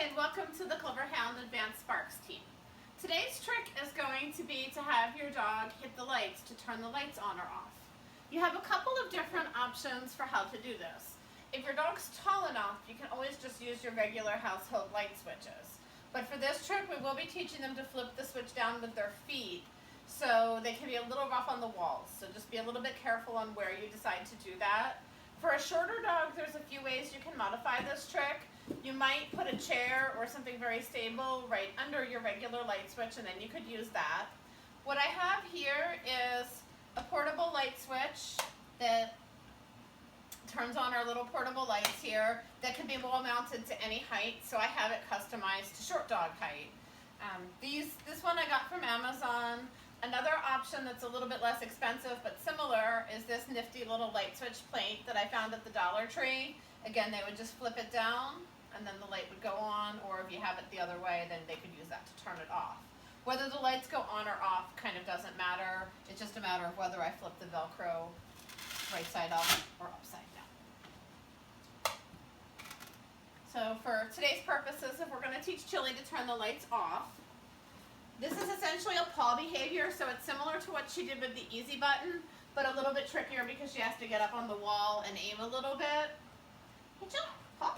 Hi, and welcome to the Clever Hound Advanced Sparks team. Today's trick is going to be to have your dog hit the lights to turn the lights on or off. You have a couple of different options for how to do this. If your dog's tall enough, you can always just use your regular household light switches. But for this trick, we will be teaching them to flip the switch down with their feet, so they can be a little rough on the walls. So just be a little bit careful on where you decide to do that. For a shorter dog, there's a few ways you can modify this trick. You might put a chair or something very stable right under your regular light switch, and then you could use that. What I have here is a portable light switch that turns on our little portable lights here that can be wall mounted to any height, so I have it customized to short dog height. This one I got from Amazon. Another option that's a little bit less expensive but similar is this nifty little light switch plate that I found at the Dollar Tree. Again, they would just flip it down and then the light would go on, or if you have it the other way, then they could use that to turn it off. Whether the lights go on or off kind of doesn't matter. It's just a matter of whether I flip the Velcro right side up or upside down. So for today's purposes, if we're going to teach Chili to turn the lights off, this is essentially a paw behavior, so it's similar to what she did with the easy button, but a little bit trickier because she has to get up on the wall and aim a little bit. Hey, Jill, paw.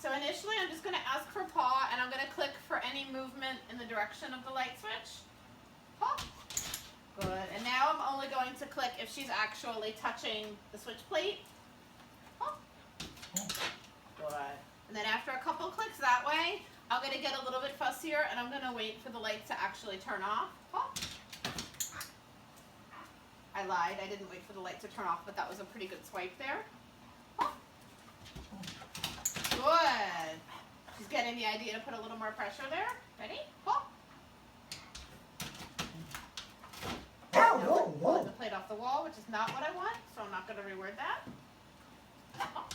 So initially I'm just going to ask for paw, and I'm going to click for any movement in the direction of the light switch. Paw. Good. And now I'm only going to click if she's actually touching the switch plate. Paw. Good. And then after a couple clicks that way, I'm going to get a little bit fussier, and I'm going to wait for the lights to actually turn off. Paw. I lied. I didn't wait for the light to turn off, but that was a pretty good swipe there. Paw. Good. She's getting the idea to put a little more pressure there. Ready? Paw. Pulling the plate off the wall, which is not what I want, so I'm not going to reword that. Paw.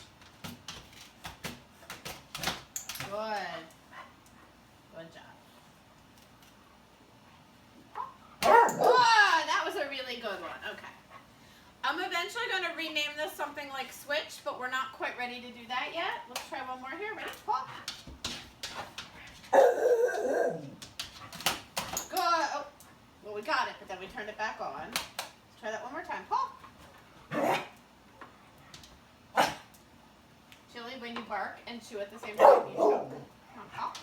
Good. Good job. Oh, that was a really good one. Okay. I'm eventually going to rename this something like switch, but we're not quite ready to do that yet. Let's try one more here. Ready? Paw. Good. Oh, well, we got it, but then we turned it back on. Let's try that one more time. Paw. Chili, when you bark and chew at the same time, you choke. Come on, Paw.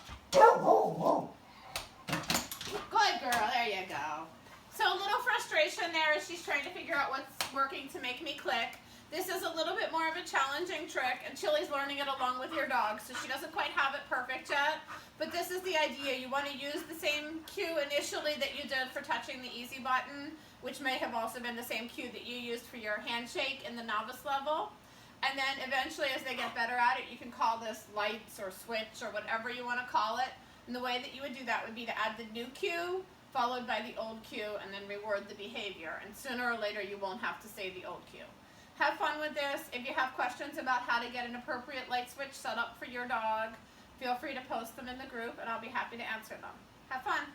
Good girl. There you go. So a little frustration there as she's trying to figure out what's working to make me click. This is a little bit more of a challenging trick, and Chili's learning it along with your dog, so she doesn't quite have it perfect yet. But this is the idea. You want to use the same cue initially that you did for touching the easy button, which may have also been the same cue that you used for your handshake in the novice level. And then eventually, as they get better at it, you can call this lights or switch or whatever you want to call it. And the way that you would do that would be to add the new cue, followed by the old cue, and then reward the behavior. And sooner or later, you won't have to say the old cue. Have fun with this. If you have questions about how to get an appropriate light switch set up for your dog, feel free to post them in the group, and I'll be happy to answer them. Have fun.